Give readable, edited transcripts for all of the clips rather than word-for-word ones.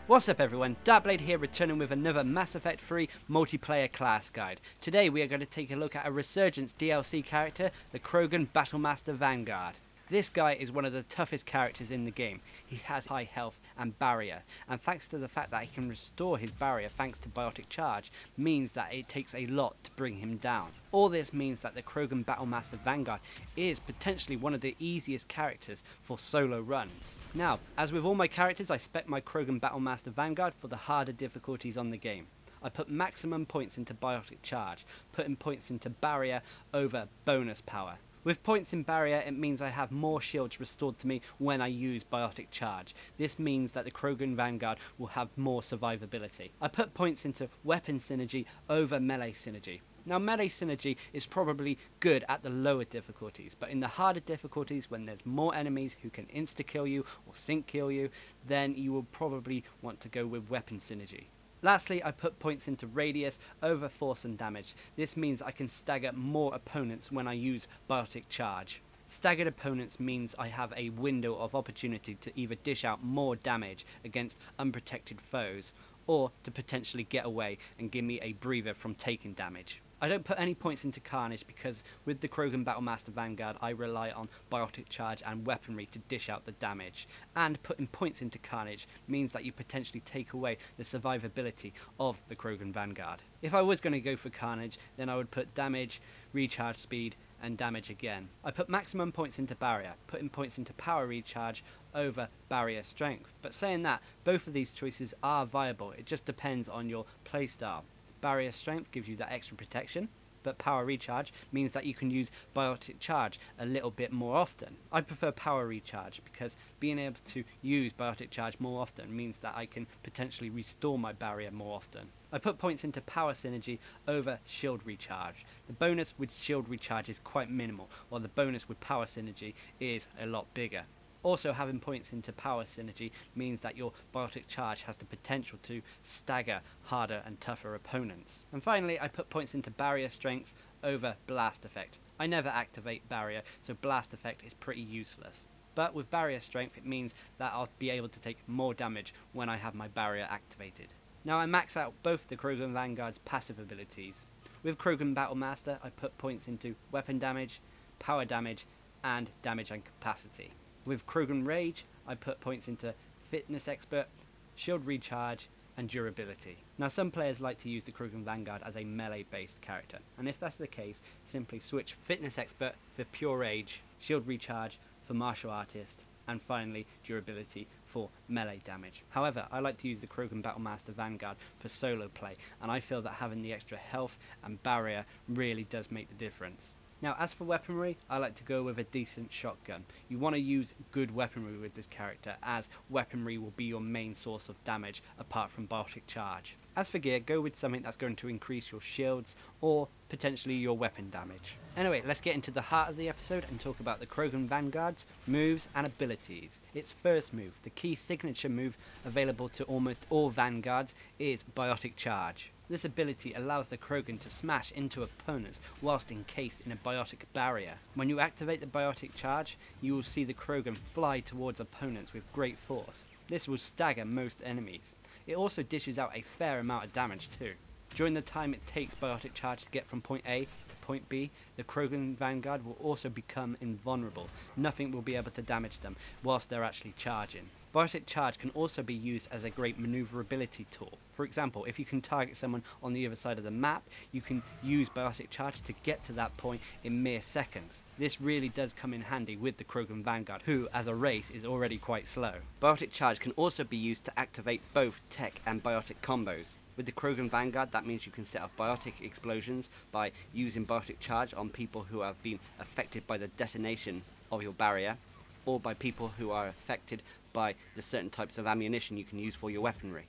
What's up everyone, Darcblade here, returning with another Mass Effect 3 multiplayer class guide. Today we are going to take a look at a Resurgence DLC character, the Krogan Battlemaster Vanguard. This guy is one of the toughest characters in the game. He has high health and barrier, and thanks to the fact that he can restore his barrier thanks to Biotic Charge, means that it takes a lot to bring him down. All this means that the Krogan Battlemaster Vanguard is potentially one of the easiest characters for solo runs. Now, as with all my characters, I spec my Krogan Battlemaster Vanguard for the harder difficulties on the game. I put maximum points into Biotic Charge, putting points into barrier over bonus power. With points in barrier, it means I have more shields restored to me when I use Biotic Charge. This means that the Krogan Vanguard will have more survivability. I put points into weapon synergy over melee synergy. Now, melee synergy is probably good at the lower difficulties, but in the harder difficulties, when there's more enemies who can insta-kill you or sync-kill you, then you will probably want to go with weapon synergy. Lastly, I put points into radius over force and damage. This means I can stagger more opponents when I use Biotic Charge. Staggered opponents means I have a window of opportunity to either dish out more damage against unprotected foes, or to potentially get away and give me a breather from taking damage. I don't put any points into Carnage because with the Krogan Battlemaster Vanguard I rely on Biotic Charge and weaponry to dish out the damage, and putting points into Carnage means that you potentially take away the survivability of the Krogan Vanguard. If I was going to go for Carnage, then I would put damage, recharge speed and damage again. I put maximum points into barrier, putting points into power recharge over barrier strength, but saying that, both of these choices are viable, it just depends on your playstyle. Barrier strength gives you that extra protection, but power recharge means that you can use Biotic Charge a little bit more often. I prefer power recharge because being able to use Biotic Charge more often means that I can potentially restore my barrier more often. I put points into power synergy over shield recharge. The bonus with shield recharge is quite minimal, while the bonus with power synergy is a lot bigger. Also, having points into power synergy means that your Biotic Charge has the potential to stagger harder and tougher opponents. And finally, I put points into barrier strength over blast effect. I never activate barrier, so blast effect is pretty useless. But with barrier strength, it means that I'll be able to take more damage when I have my barrier activated. Now, I max out both the Krogan Vanguard's passive abilities. With Krogan Battlemaster, I put points into weapon damage, power damage, and damage and capacity. With Krogan Rage, I put points into Fitness Expert, Shield Recharge, and Durability. Now, some players like to use the Krogan Vanguard as a melee-based character, and if that's the case, simply switch Fitness Expert for Pure Rage, Shield Recharge for Martial Artist, and finally Durability for melee damage. However, I like to use the Krogan Battlemaster Vanguard for solo play, and I feel that having the extra health and barrier really does make the difference. Now, as for weaponry, I like to go with a decent shotgun. You want to use good weaponry with this character, as weaponry will be your main source of damage apart from Biotic Charge. As for gear, go with something that's going to increase your shields or potentially your weapon damage. Anyway, let's get into the heart of the episode and talk about the Krogan Vanguard's moves and abilities. Its first move, the key signature move available to almost all Vanguards, is Biotic Charge. This ability allows the Krogan to smash into opponents whilst encased in a biotic barrier. When you activate the Biotic Charge, you will see the Krogan fly towards opponents with great force. This will stagger most enemies. It also dishes out a fair amount of damage too. During the time it takes Biotic Charge to get from point A to point B, the Krogan Vanguard will also become invulnerable. Nothing will be able to damage them whilst they're actually charging. Biotic Charge can also be used as a great maneuverability tool. For example, if you can target someone on the other side of the map, you can use Biotic Charge to get to that point in mere seconds. This really does come in handy with the Krogan Vanguard, who as a race is already quite slow. Biotic Charge can also be used to activate both tech and biotic combos. With the Krogan Vanguard, that means you can set off biotic explosions by using Biotic Charge on people who have been affected by the detonation of your barrier, or by people who are affected by the certain types of ammunition you can use for your weaponry.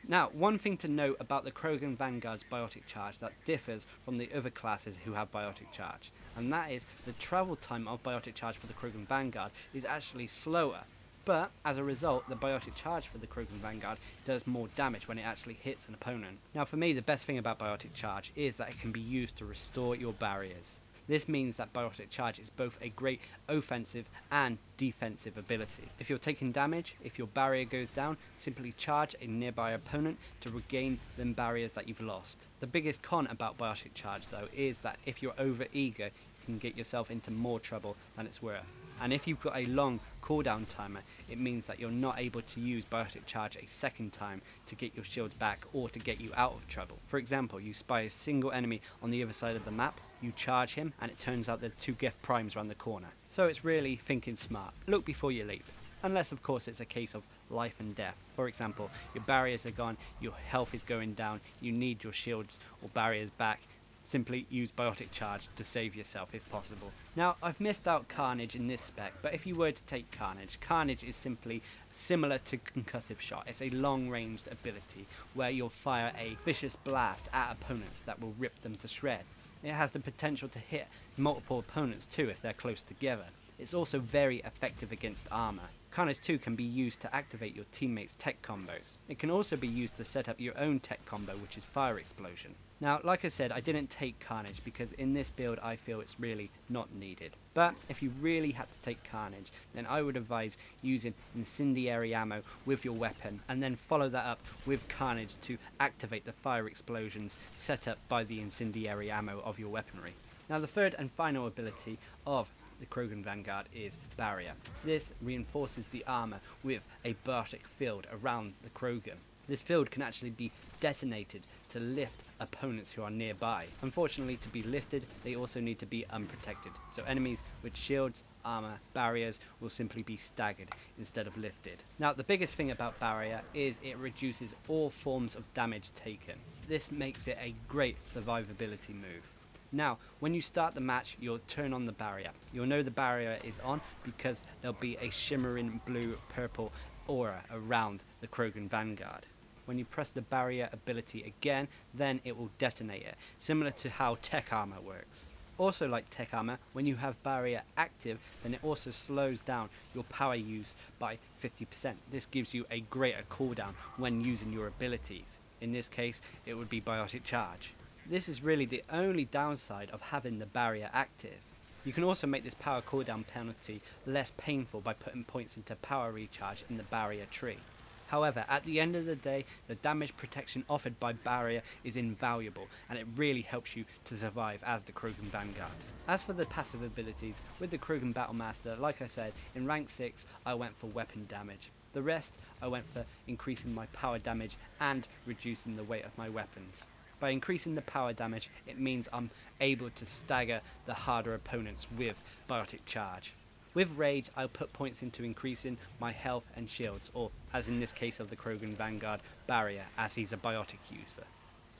Now, one thing to note about the Krogan Vanguard's Biotic Charge that differs from the other classes who have Biotic Charge, and that is the travel time of Biotic Charge for the Krogan Vanguard is actually slower. But, as a result, the Biotic Charge for the Krogan Vanguard does more damage when it actually hits an opponent. Now, for me, the best thing about Biotic Charge is that it can be used to restore your barriers. This means that Biotic Charge is both a great offensive and defensive ability. If you're taking damage, if your barrier goes down, simply charge a nearby opponent to regain them barriers that you've lost. The biggest con about Biotic Charge though is that if you're over eager, you can get yourself into more trouble than it's worth. And if you've got a long cooldown timer, it means that you're not able to use Biotic Charge a second time to get your shields back or to get you out of trouble. For example, you spy a single enemy on the other side of the map, you charge him, and it turns out there's 2 gift primes around the corner. So it's really thinking smart. Look before you leap. Unless of course it's a case of life and death. For example, your barriers are gone, your health is going down, you need your shields or barriers back. Simply use Biotic Charge to save yourself if possible. Now, I've missed out Carnage in this spec, but if you were to take Carnage, Carnage is simply similar to Concussive Shot. It's a long-ranged ability where you'll fire a vicious blast at opponents that will rip them to shreds. It has the potential to hit multiple opponents too if they're close together. It's also very effective against armor. Carnage 2 can be used to activate your teammates' tech combos. It can also be used to set up your own tech combo, which is Fire Explosion. Now, like I said, I didn't take Carnage because in this build I feel it's really not needed. But if you really had to take Carnage, then I would advise using incendiary ammo with your weapon and then follow that up with Carnage to activate the fire explosions set up by the incendiary ammo of your weaponry. Now, the third and final ability of the Krogan Vanguard is Barrier. This reinforces the armor with a Biotic field around the Krogan. This field can actually be detonated to lift opponents who are nearby. Unfortunately, to be lifted, they also need to be unprotected. So enemies with shields, armor, barriers will simply be staggered instead of lifted. Now, the biggest thing about Barrier is it reduces all forms of damage taken. This makes it a great survivability move. Now, when you start the match, you'll turn on the barrier. You'll know the barrier is on because there'll be a shimmering blue-purple aura around the Krogan Vanguard. When you press the barrier ability again, then it will detonate it, similar to how tech armor works. Also like tech armor, when you have barrier active, then it also slows down your power use by 50%. This gives you a greater cooldown when using your abilities. In this case, it would be Biotic Charge. This is really the only downside of having the barrier active. You can also make this power cooldown penalty less painful by putting points into power recharge in the barrier tree. However, at the end of the day, the damage protection offered by barrier is invaluable, and it really helps you to survive as the Krogan Vanguard. As for the passive abilities, with the Krogan Battlemaster, like I said, in rank 6 I went for weapon damage. The rest I went for increasing my power damage and reducing the weight of my weapons. By increasing the power damage, it means I'm able to stagger the harder opponents with Biotic Charge. With Rage, I'll put points into increasing my health and shields, or, as in this case of the Krogan Vanguard, Barrier, as he's a Biotic user.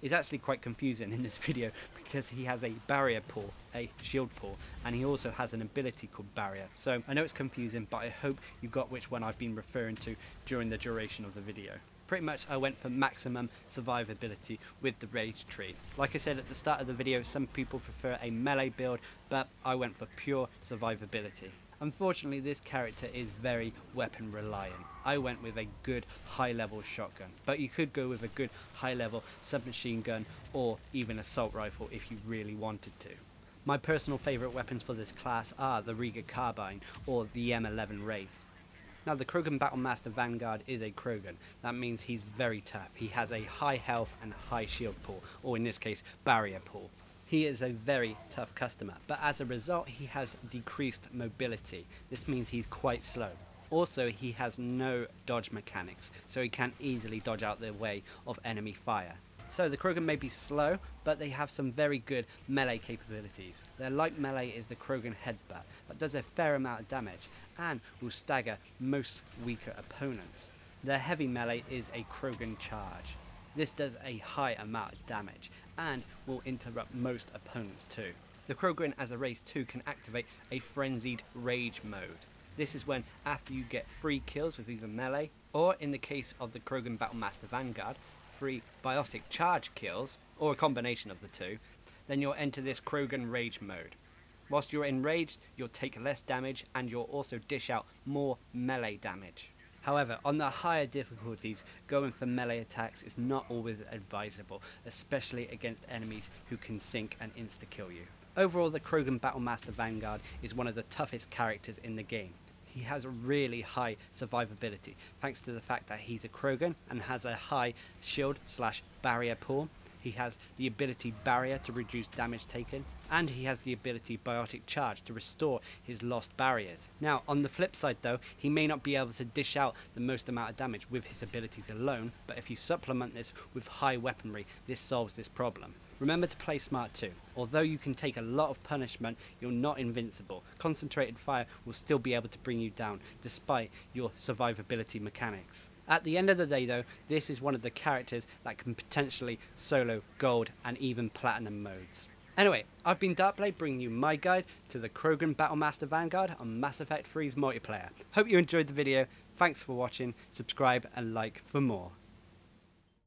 It's actually quite confusing in this video because he has a Barrier pool, a shield pool, and he also has an ability called Barrier. So I know it's confusing, but I hope you got which one I've been referring to during the duration of the video. Pretty much I went for maximum survivability with the Rage tree. Like I said at the start of the video, some people prefer a melee build, but I went for pure survivability. Unfortunately, this character is very weapon reliant. I went with a good high level shotgun, but you could go with a good high level submachine gun or even assault rifle if you really wanted to. My personal favourite weapons for this class are the Riga Carbine or the M11 Wraith. Now, the Krogan Battlemaster Vanguard is a Krogan. That means he's very tough. He has a high health and high shield pool, or in this case, barrier pool. He is a very tough customer, but as a result he has decreased mobility. This means he's quite slow. Also, he has no dodge mechanics, so he can easily dodge out the way of enemy fire. So the Krogan may be slow, but they have some very good melee capabilities. Their light melee is the Krogan Headbutt, that does a fair amount of damage, and will stagger most weaker opponents. Their heavy melee is a Krogan Charge. This does a high amount of damage, and will interrupt most opponents too. The Krogan as a race too can activate a Frenzied Rage mode. This is when, after you get 3 kills with either melee, or in the case of the Krogan Battlemaster Vanguard, 3 Biotic Charge kills, or a combination of the two, then you'll enter this Krogan Rage mode. Whilst you're enraged, you'll take less damage, and you'll also dish out more melee damage. However, on the higher difficulties, going for melee attacks is not always advisable, especially against enemies who can sync and insta-kill you. Overall, the Krogan Battlemaster Vanguard is one of the toughest characters in the game. He has a really high survivability, thanks to the fact that he's a Krogan and has a high shield/barrier pool. He has the ability Barrier to reduce damage taken, and he has the ability Biotic Charge to restore his lost barriers. Now, on the flip side though, he may not be able to dish out the most amount of damage with his abilities alone, but if you supplement this with high weaponry, this solves this problem. Remember to play smart too. Although you can take a lot of punishment, you're not invincible. Concentrated fire will still be able to bring you down, despite your survivability mechanics. At the end of the day though, this is one of the characters that can potentially solo gold and even platinum modes. Anyway, I've been Darcblade, bringing you my guide to the Krogan Battlemaster Vanguard on Mass Effect 3's multiplayer. Hope you enjoyed the video, thanks for watching, subscribe and like for more.